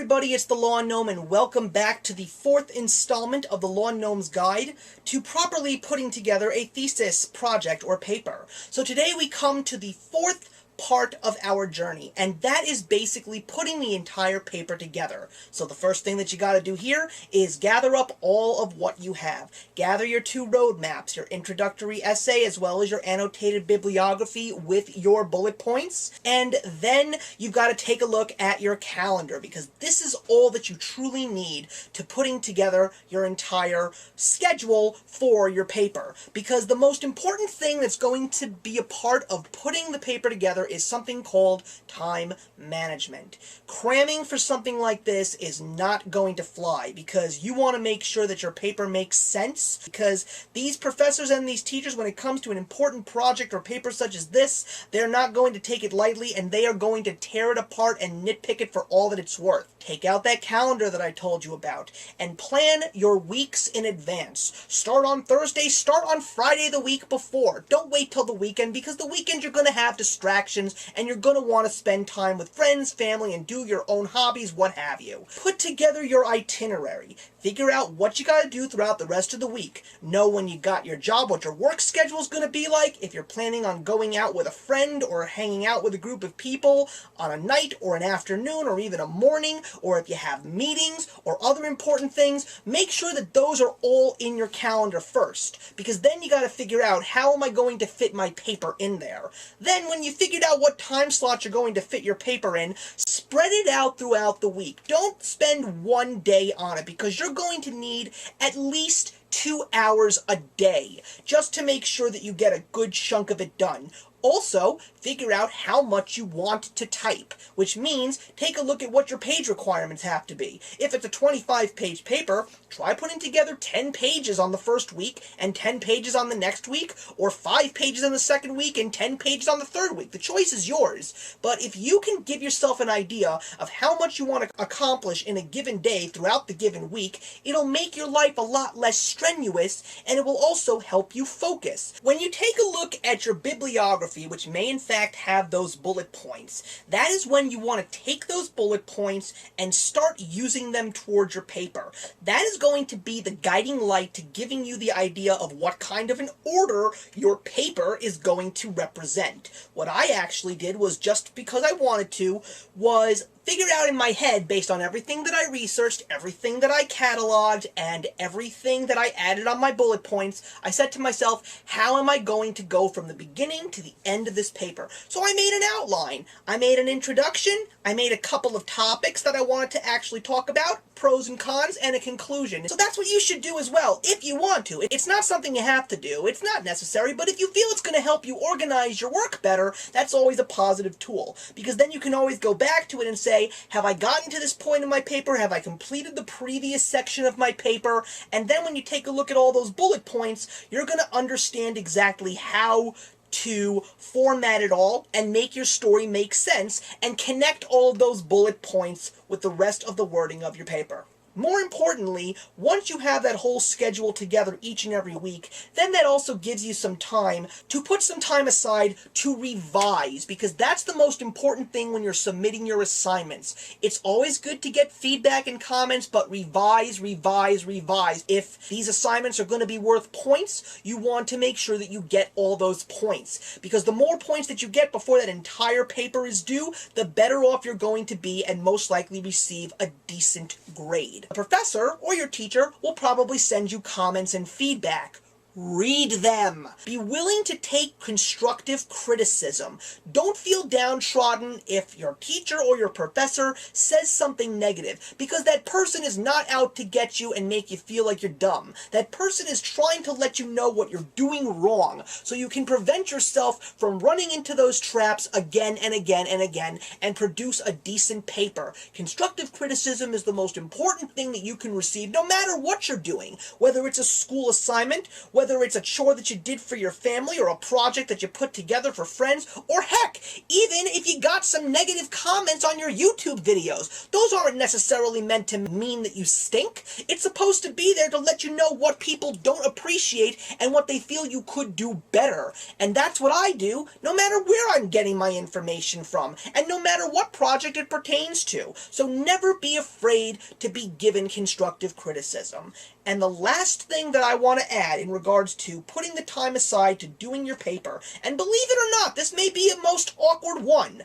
everybody, it's the Lawn Gnome, and welcome back to the fourth installment of the Lawn Gnome's Guide to properly putting together a thesis project or paper. So today we come to the fourth part of our journey, and that is basically putting the entire paper together. So the first thing that you got to do here is gather up all of what you have. Gather your two roadmaps, your introductory essay as well as your annotated bibliography with your bullet points, and then you've got to take a look at your calendar, because this is all that you truly need to putting together your entire schedule for your paper. Because the most important thing that's going to be a part of putting the paper together is something called time management. Cramming for something like this is not going to fly, because you want to make sure that your paper makes sense, because these professors and these teachers, when it comes to an important project or paper such as this, they're not going to take it lightly, and they are going to tear it apart and nitpick it for all that it's worth. Take out that calendar that I told you about, and plan your weeks in advance. Start on Thursday, start on Friday the week before. Don't wait till the weekend, because the weekend you're going to have distractions, and you're going to want to spend time with friends, family, and do your own hobbies, what have you. Put together your itinerary. Figure out what you got to do throughout the rest of the week. Know when you got your job, what your work schedule is going to be like, if you're planning on going out with a friend or hanging out with a group of people on a night or an afternoon or even a morning, or if you have meetings or other important things. Make sure that those are all in your calendar first, because then you got to figure out, how am I going to fit my paper in there? Then when you figured out what time slots you're going to fit your paper in, spread it out throughout the week. Don't spend one day on it, because you're going to need at least 2 hours a day just to make sure that you get a good chunk of it done. Also, figure out how much you want to type, which means take a look at what your page requirements have to be. If it's a 25-page paper, try putting together 10 pages on the first week and 10 pages on the next week, or 5 pages on the second week and 10 pages on the third week. The choice is yours. But if you can give yourself an idea of how much you want to accomplish in a given day throughout the given week, it'll make your life a lot less strenuous, and it will also help you focus. When you take a look at your bibliography, which may in fact have those bullet points, that is when you want to take those bullet points and start using them towards your paper. That is going to be the guiding light to giving you the idea of what kind of an order your paper is going to represent. What I actually did was, just because I wanted to, was figure out in my head, based on everything that I researched, everything that I cataloged, and everything that I added on my bullet points, I said to myself, how am I going to go from the beginning to the end of this paper? So I made an outline. I made an introduction. I made a couple of topics that I wanted to actually talk about, pros and cons, and a conclusion. So that's what you should do as well, if you want to. It's not something you have to do. It's not necessary, but if you feel it's going to help you organize your work better, that's always a positive tool, because then you can always go back to it and say, have I gotten to this point in my paper? Have I completed the previous section of my paper? And then when you take a look at all those bullet points, you're going to understand exactly how to format it all and make your story make sense and connect all of those bullet points with the rest of the wording of your paper. More importantly, once you have that whole schedule together each and every week, then that also gives you some time to put some time aside to revise, because that's the most important thing when you're submitting your assignments. It's always good to get feedback and comments, but revise, revise, revise. If these assignments are going to be worth points, you want to make sure that you get all those points, because the more points that you get before that entire paper is due, the better off you're going to be and most likely receive a decent grade. The professor or your teacher will probably send you comments and feedback. Read them. Be willing to take constructive criticism. Don't feel downtrodden if your teacher or your professor says something negative, because that person is not out to get you and make you feel like you're dumb. That person is trying to let you know what you're doing wrong, so you can prevent yourself from running into those traps again and again and again and produce a decent paper. Constructive criticism is the most important thing that you can receive, no matter what you're doing, whether it's a school assignment, whether whether it's a chore that you did for your family or a project that you put together for friends, or heck, even if you got some negative comments on your YouTube videos. Those aren't necessarily meant to mean that you stink. It's supposed to be there to let you know what people don't appreciate and what they feel you could do better. And that's what I do, no matter where I'm getting my information from, and no matter what project it pertains to. So never be afraid to be given constructive criticism. And the last thing that I want to add in regards to putting the time aside to doing your paper, and believe it or not, this may be a most awkward one,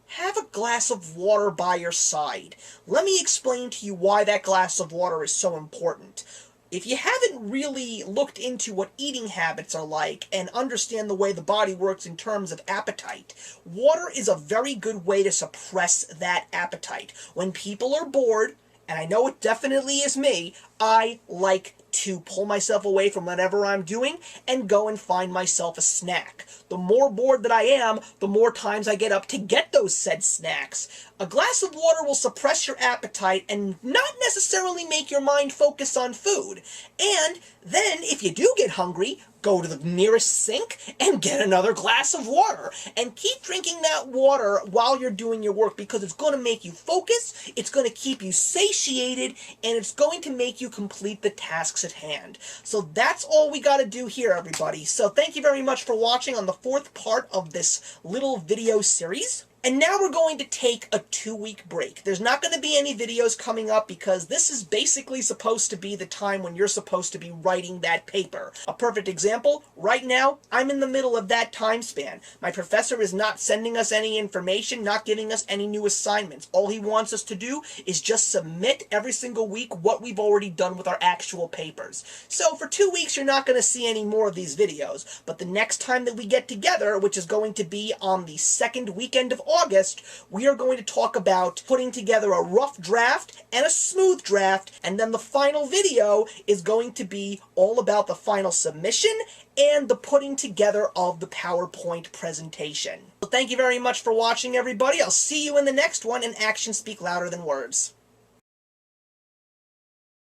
have a glass of water by your side. Let me explain to you why that glass of water is so important. If you haven't really looked into what eating habits are like and understand the way the body works in terms of appetite, water is a very good way to suppress that appetite. When people are bored, and I know it definitely is me, I like to pull myself away from whatever I'm doing and go and find myself a snack. The more bored that I am, the more times I get up to get those said snacks. A glass of water will suppress your appetite and not necessarily make your mind focus on food. And then, if you do get hungry, go to the nearest sink and get another glass of water. And keep drinking that water while you're doing your work, because it's going to make you focus, it's going to keep you satiated, and it's going to make you complete the tasks at hand. So that's all we got to do here, everybody. So thank you very much for watching on the fourth part of this little video series. And now we're going to take a 2-week break. There's not going to be any videos coming up because this is basically supposed to be the time when you're supposed to be writing that paper. A perfect example, right now, I'm in the middle of that time span. My professor is not sending us any information, not giving us any new assignments. All he wants us to do is just submit every single week what we've already done with our actual papers. So for 2 weeks, you're not going to see any more of these videos. But the next time that we get together, which is going to be on the second weekend of August, we are going to talk about putting together a rough draft and a smooth draft, and then the final video is going to be all about the final submission and the putting together of the PowerPoint presentation. So thank you very much for watching, everybody. I'll see you in the next one, and actions speak louder than words.